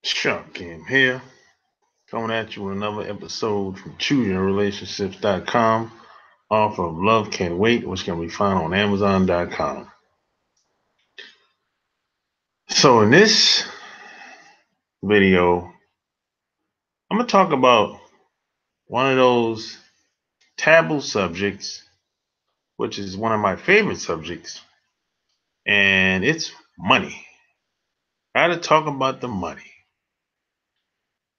Sharp Cam here, coming at you with another episode from ChooseYourRelationships.com, author of Love Can't Wait, which can be found on Amazon.com. So in this video, I'm going to talk about one of those taboo subjects, which is one of my favorite subjects, and it's money. How to talk about the money.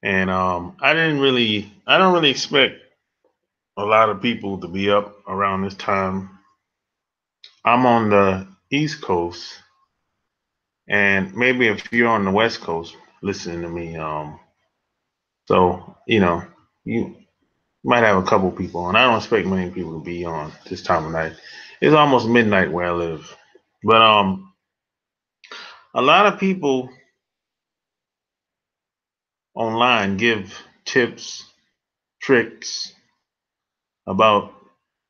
And I don't really expect a lot of people to be up around this time. I'm on the East Coast, and maybe if you're on the West Coast listening to me, so you might have a couple people, and I don't expect many people to be on this time of night. It's almost midnight where I live, but a lot of people online give tips, tricks about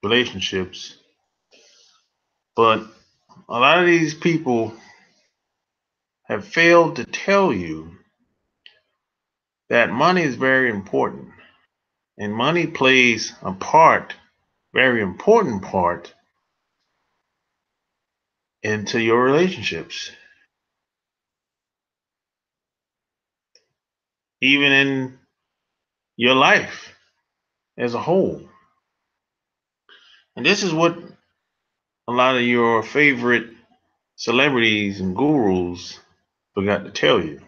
relationships, but a lot of these people have failed to tell you that money is very important, and money plays a part, very important part, into your relationships, even in your life as a whole. And this is what a lot of your favorite celebrities and gurus forgot to tell you.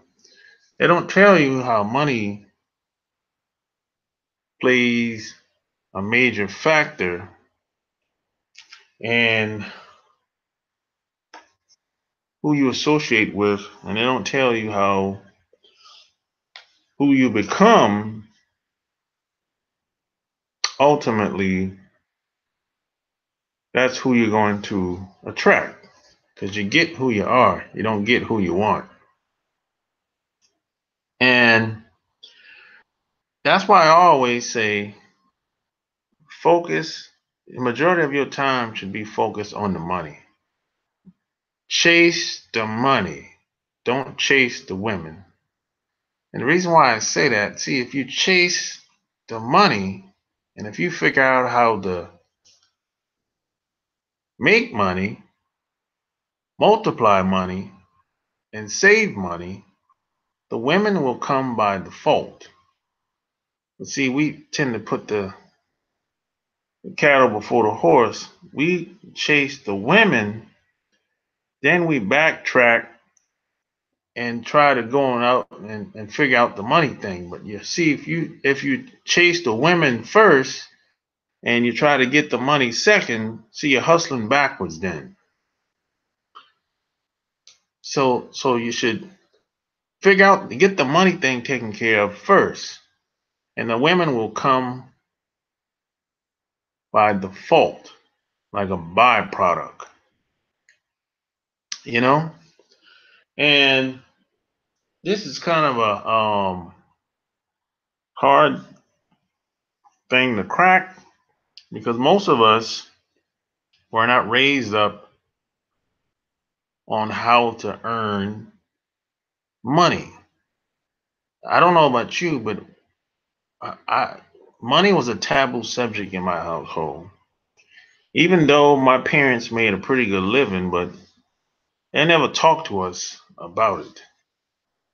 They don't tell you how money plays a major factor in who you associate with, and they don't tell you how who you become ultimately, that's who you're going to attract. Because you get who you are, you don't get who you want. And that's why I always say focus, the majority of your time should be focused on the money. Chase the money, don't chase the women. And the reason why I say that, see, if you chase the money and if you figure out how to make money, multiply money, and save money, the women will come by default. But see, we tend to put the cattle before the horse. We chase the women, then we backtrack and try to go on out and figure out the money thing. But you see, if you chase the women first and you try to get the money second, see, you're hustling backwards then. So you should figure out, get the money thing taken care of first, and the women will come by default, like a byproduct, you know. And this is kind of a hard thing to crack because most of us were not raised up on how to earn money. I don't know about you, but money was a taboo subject in my household. Even though my parents made a pretty good living, but they never talked to us about it.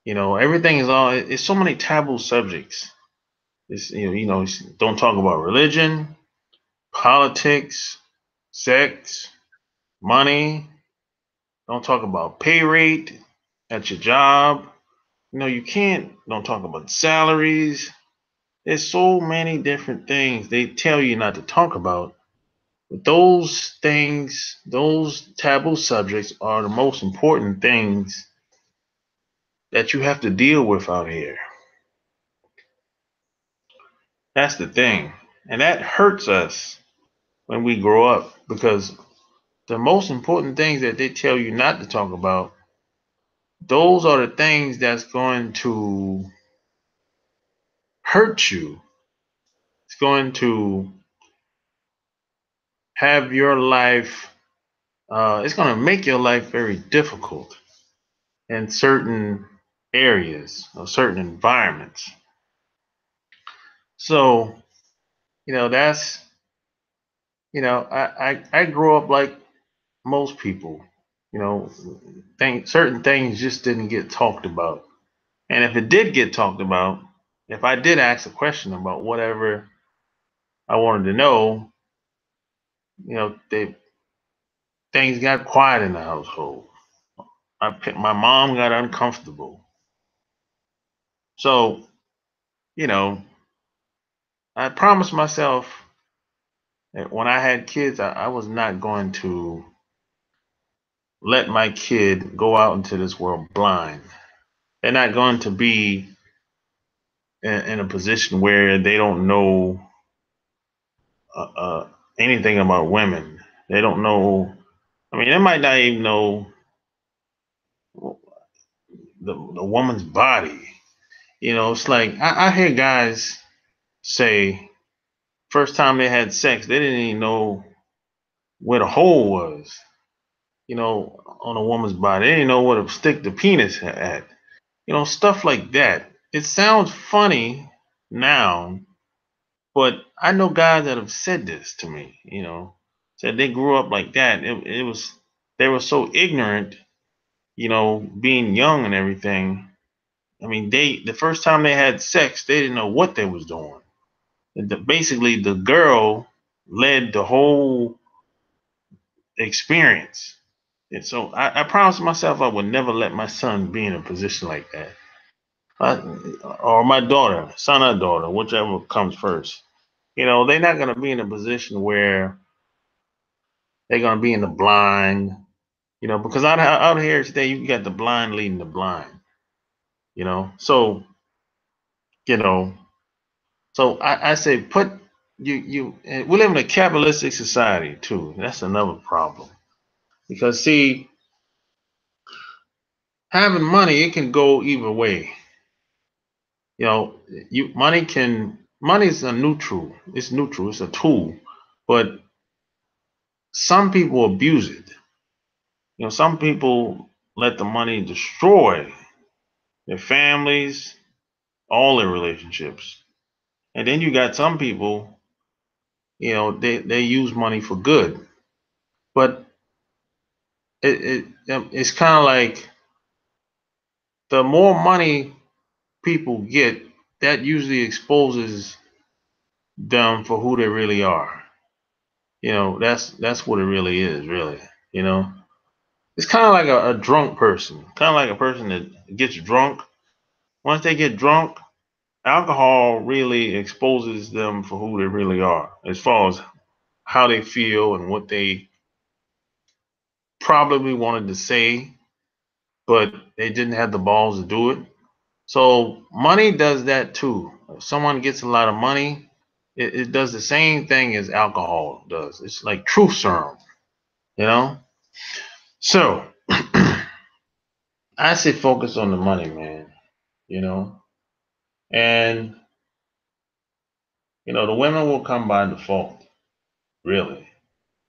You know, everything is all. It's so many taboo subjects. It's don't talk about religion, politics, sex, money. Don't talk about pay rate at your job. You can't. Don't talk about salaries. There's so many different things they tell you not to talk about. But those things, those taboo subjects are the most important things that you have to deal with out here. That's the thing. And that hurts us when we grow up because the most important things that they tell you not to talk about, those are the things that's going to hurt you. It's going to have your life, it's going to make your life very difficult in certain areas or certain environments. So, that's, I grew up like most people. You know, certain things just didn't get talked about. And if it did get talked about, if I did ask a question about whatever I wanted to know, things got quiet in the household. My mom got uncomfortable. So, you know, I promised myself that when I had kids, I was not going to let my kid go out into this world blind. They're not going to be in a position where they don't know uh, uh, anything about women. They don't know. I mean, they might not even know the woman's body. It's like I hear guys say first time they had sex, they didn't even know where the hole was. On a woman's body, they didn't know where to stick the penis at. Stuff like that. It sounds funny now, but I know guys that have said this to me. Said they grew up like that. It was they were so ignorant. Being young and everything. I mean, the first time they had sex, they didn't know what they was doing. Basically, the girl led the whole experience. And so I promised myself I would never let my son be in a position like that. Or my daughter, son or daughter, whichever comes first. They're not going to be in a position where they're going to be in the blind, because out here today, you got the blind leading the blind, So, you know, so I say put and we live in a capitalistic society too. That's another problem. Because see, having money, it can go either way. You know, money is a neutral. It's neutral. It's a tool, but some people abuse it. Some people let the money destroy their families, all their relationships, and then you got some people. They use money for good, but it's kind of like the more money people get, that usually exposes them for who they really are. That's what it really is, really. You know, it's kind of like a drunk person, kind of like a person that gets drunk. Once they get drunk, alcohol really exposes them for who they really are, as far as how they feel and what they probably wanted to say, but they didn't have the balls to do it. So money does that too. If someone gets a lot of money, it does the same thing as alcohol does. It's like truth serum, you know? So I say focus on the money, man, you know? And, the women will come by default, really,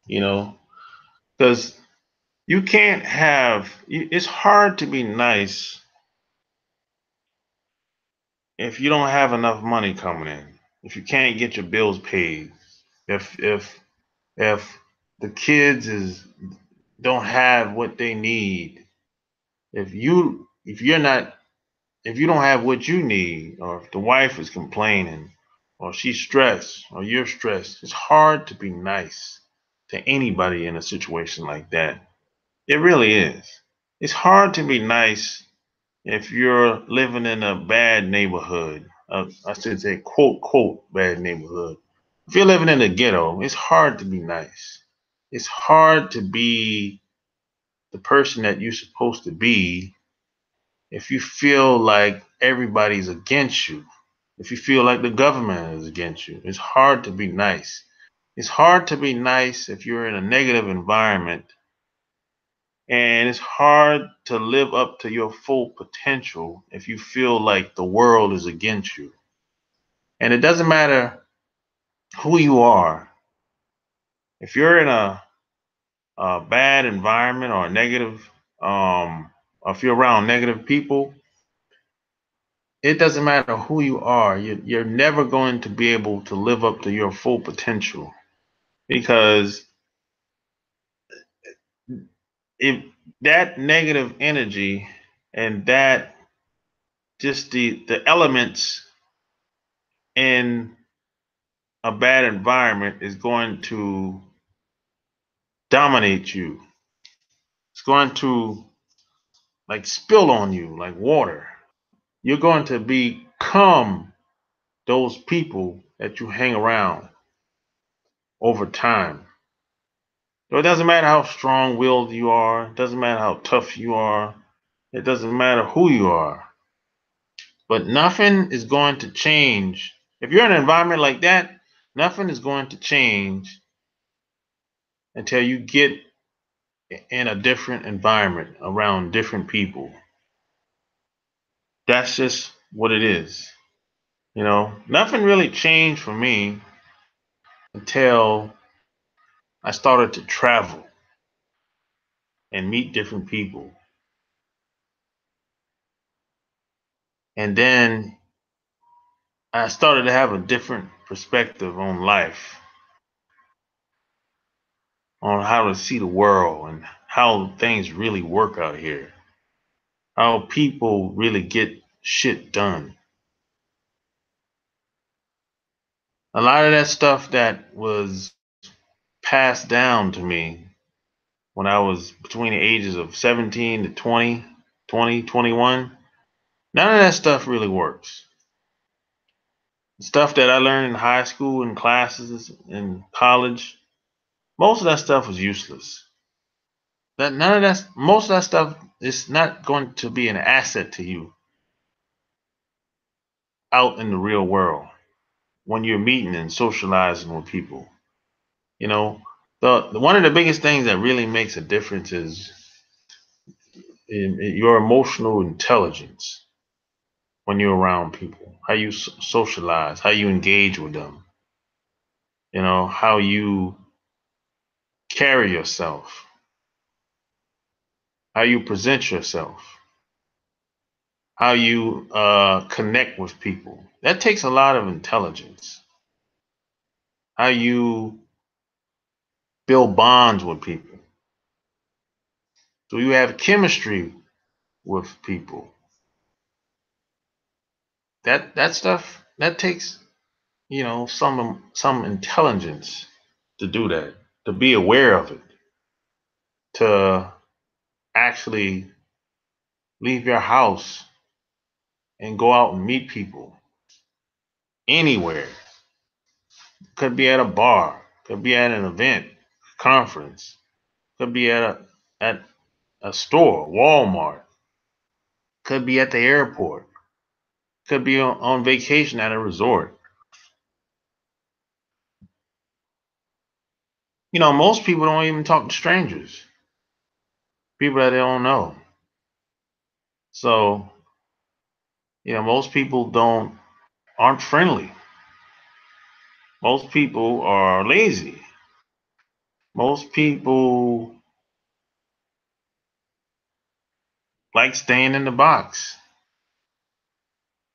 you know? Because it's hard to be nice if you don't have enough money coming in, if you can't get your bills paid, if the kids don't have what they need, if you don't have what you need, or if the wife is complaining, or she's stressed, or you're stressed, it's hard to be nice to anybody in a situation like that. It really is. It's hard to be nice if you're living in a bad neighborhood. I should say, quote, quote, bad neighborhood. If you're living in the ghetto, it's hard to be nice. It's hard to be the person that you're supposed to be if you feel like everybody's against you. If you feel like the government is against you, it's hard to be nice. It's hard to be nice if you're in a negative environment, and it's hard to live up to your full potential if you feel like the world is against you. And it doesn't matter who you are. If you're in a bad environment or a negative, or if you're around negative people, it doesn't matter who you are, you're never going to be able to live up to your full potential, because if that negative energy and that just the elements in a bad environment is going to dominate you. It's going to like spill on you like water. You're going to become those people that you hang around over time. So it doesn't matter how strong willed you are, it doesn't matter how tough you are, it doesn't matter who you are. But nothing is going to change. If you're in an environment like that, nothing is going to change until you get in a different environment around different people. That's just what it is. Nothing really changed for me until I started to travel and meet different people. And then I started to have a different perspective on life, on how to see the world and how things really work out here, how people really get shit done. A lot of that stuff that was passed down to me when I was between the ages of 17 to 20, 21, none of that stuff really works. The stuff that I learned in high school and classes in college, most of that stuff was useless. Most of that stuff is not going to be an asset to you out in the real world when you're meeting and socializing with people. You know, the one of the biggest things that really makes a difference is in your emotional intelligence when you're around people, how you socialize, how you engage with them, how you carry yourself, how you present yourself, how you connect with people. That takes a lot of intelligence. How you build bonds with people. Do you have chemistry with people? That stuff that takes some intelligence to do that, to be aware of it, to actually leave your house and go out and meet people anywhere. Could be at a bar, could be at an event, conference, could be at a store, Walmart, could be at the airport, could be on vacation at a resort. Most people don't even talk to strangers, people that they don't know. So, most people aren't friendly. Most people are lazy. Most people like staying in the box.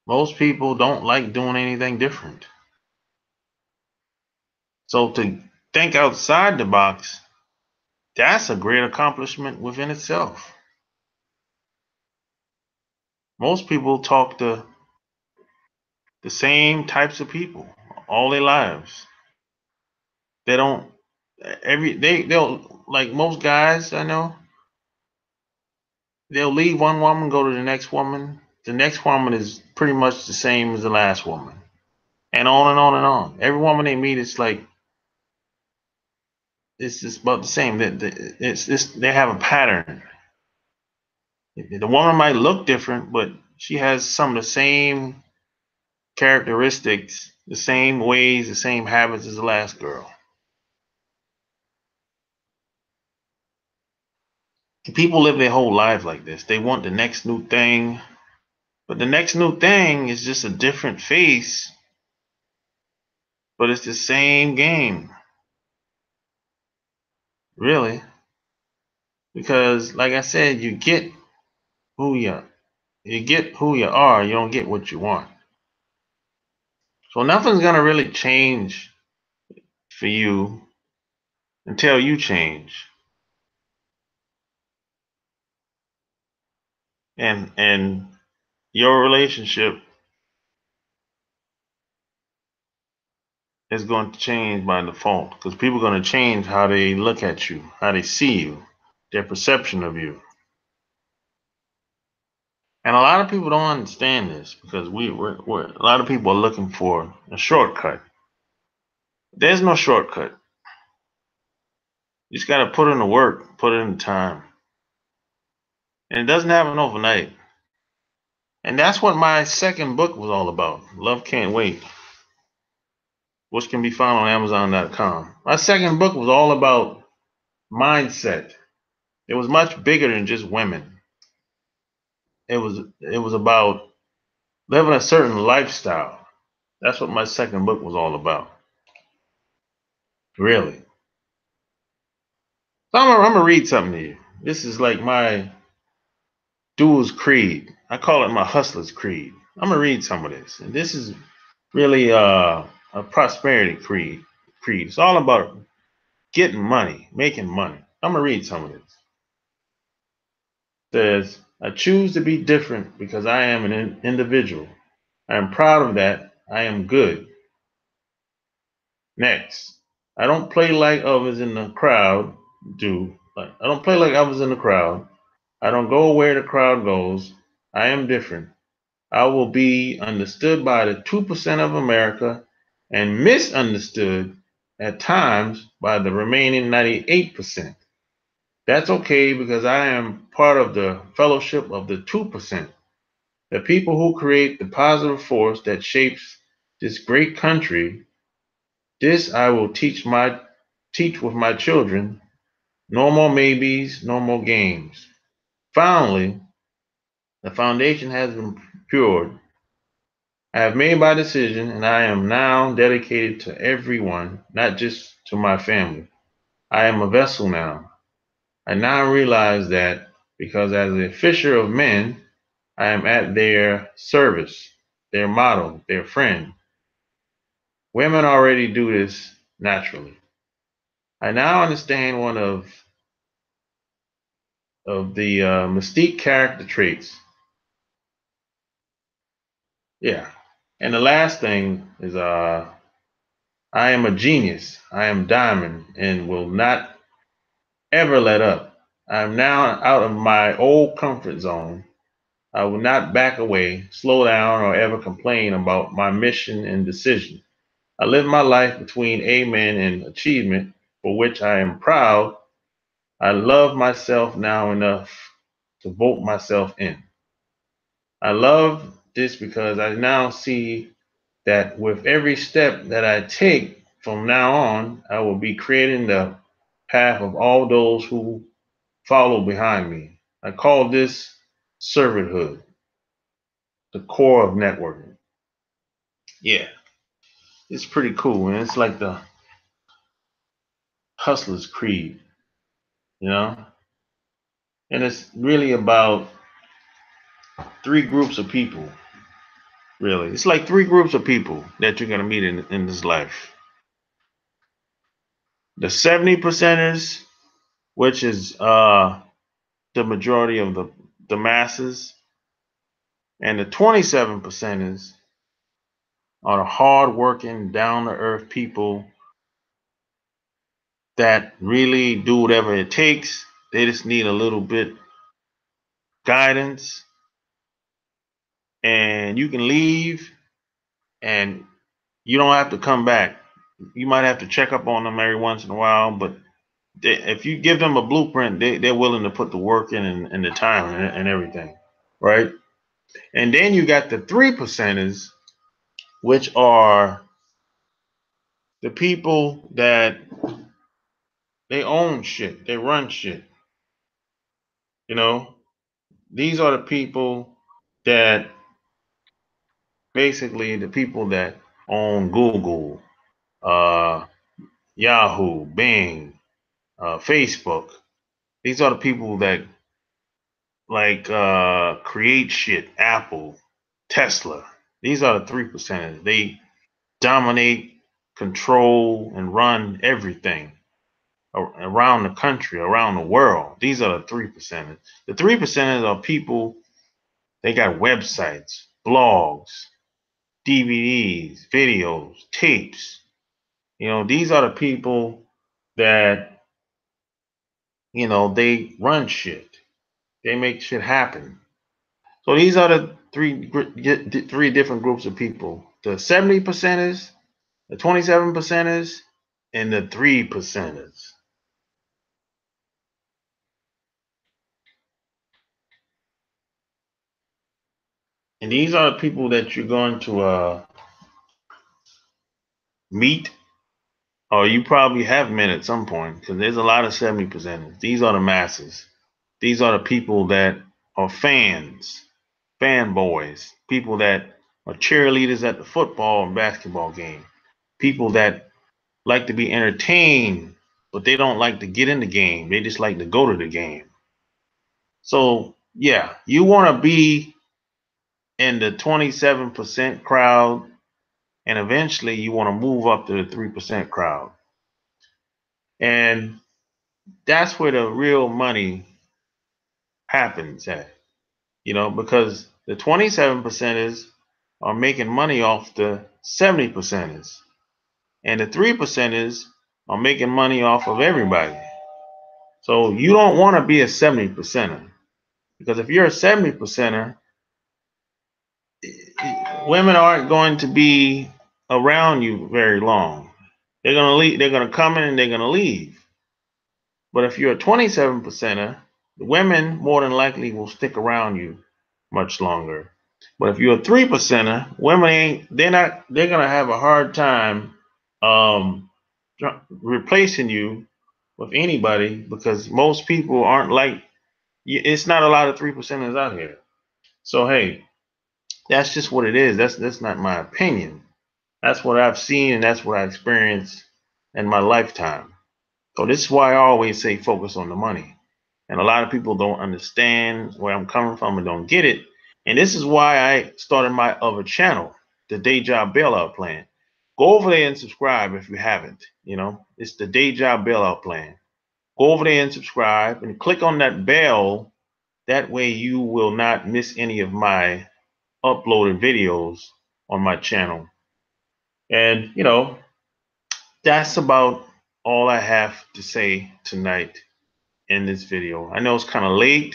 Most people don't like doing anything different. So to think outside the box, that's a great accomplishment within itself. Most people talk to the same types of people all their lives. They don't they'll, like most guys I know, they'll leave one woman, go to the next woman. The next woman is pretty much the same as the last woman. And on and on and on. Every woman they meet, it's like it's just about the same. They have a pattern. The woman might look different, but she has some of the same characteristics, the same ways, the same habits as the last girl. People live their whole life like this. They want the next new thing, but the next new thing is just a different face, but it's the same game, really. Because, like I said, you get who you get who you are, you don't get what you want. So nothing's gonna really change for you until you change. And your relationship is going to change by default because people are going to change how they look at you, how they see you, their perception of you. And a lot of people don't understand this because a lot of people are looking for a shortcut. There's no shortcut. You just got to put in the work, put in the time. And it doesn't happen overnight. And that's what my second book was all about, Love Can't Wait, which can be found on Amazon.com. My second book was all about mindset. It was much bigger than just women. It was about living a certain lifestyle. That's what my second book was all about. Really. So I'm gonna read something to you. This is like my duel's creed. I call it my hustler's creed. I'm gonna read some of this. And this is really a prosperity creed. It's all about getting money, making money. I'm gonna read some of this. It says, I choose to be different because I am an individual. I am proud of that. I am good. Next, I don't play like others in the crowd do. I don't play like others in the crowd. I don't go where the crowd goes. I am different. I will be understood by the 2% of America and misunderstood at times by the remaining 98%. That's okay because I am part of the fellowship of the 2%, the people who create the positive force that shapes this great country. This I will teach with my children. No more maybes, no more games. Finally, the foundation has been poured. I have made my decision and I am now dedicated to everyone, not just to my family. I am a vessel now. I now realize that because as a fisher of men, I am at their service, their model, their friend. Women already do this naturally. I now understand one of the mystique character traits. Yeah. And the last thing is I am a genius. I am diamond and will not ever let up. I am now out of my old comfort zone. I will not back away, slow down, or ever complain about my mission and decision. I live my life between amen and achievement, for which I am proud. I love myself now enough to vote myself in. I love this because I now see that with every step that I take from now on, I will be creating the path of all those who follow behind me. I call this servanthood, the core of networking. Yeah, it's pretty cool, and it's like the hustler's creed, you know? And it's really about three groups of people, really. It's like three groups of people that you're going to meet in this life. The 70 percenters, which is the majority of the masses, and the 27 percenters are the hard-working, down-to-earth people that really do whatever it takes. They just need a little bit guidance, and you can leave, and you don't have to come back. You might have to check up on them every once in a while, but if you give them a blueprint, they're willing to put the work in and the time and everything, right? And then you got the 3 percenters, which are the people that they own shit, they run shit. You know, these are the people that basically the people that own Google, uh, Yahoo, Bing, Facebook. These are the people that like create shit, Apple, Tesla. These are the 3%ers. They dominate, control, and run everything around the country, around the world. These are the 3%ers. The 3%ers are people, they got websites, blogs, DVDs, videos, tapes. These are the people that, they run shit. They make shit happen. So these are the three different groups of people: the 70%ers, the 27%ers, and the 3%ers. And these are the people that you're going to meet, or you probably have met at some point, because there's a lot of 70%ers. These are the masses. These are the people that are fans, fanboys, people that are cheerleaders at the football and basketball game, people that like to be entertained, but they don't like to get in the game. They just like to go to the game. So, yeah, you want to be in the 27% crowd, and eventually you want to move up to the 3% crowd. And that's where the real money happens at, because the 27%ers are making money off the 70%ers, and the 3%ers are making money off of everybody. So you don't want to be a 70%er, because if you're a 70%er, women aren't going to be around you very long. They're gonna leave. They're gonna come in and they're gonna leave. But if you're a 27%er, the women more than likely will stick around you much longer. But if you're a 3%er, women ain't. They're gonna have a hard time um, replacing you with anybody, because most people aren't like. It's not a lot of 3%ers out here. So hey, that's just what it is. That's not my opinion. That's what I've seen, and that's what I experienced in my lifetime. So this is why I always say focus on the money. And a lot of people don't understand where I'm coming from and don't get it. And this is why I started my other channel, the Day Job Bailout Plan. Go over there and subscribe if you haven't. It's the Day Job Bailout Plan. Go over there and subscribe and click on that bell. That way you will not miss any of my uploaded videos on my channel. And, that's about all I have to say tonight in this video. I know it's kind of late.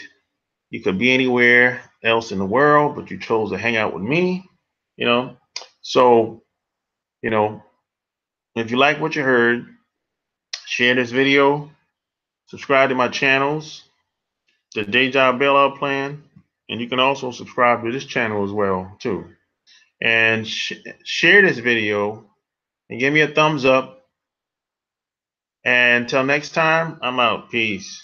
You could be anywhere else in the world, but you chose to hang out with me, you know. So, you know, if you like what you heard, share this video, subscribe to my channels, the Day Job Bailout Plan, and you can also subscribe to this channel as well, too. And share this video and give me a thumbs up. And until next time, I'm out. Peace.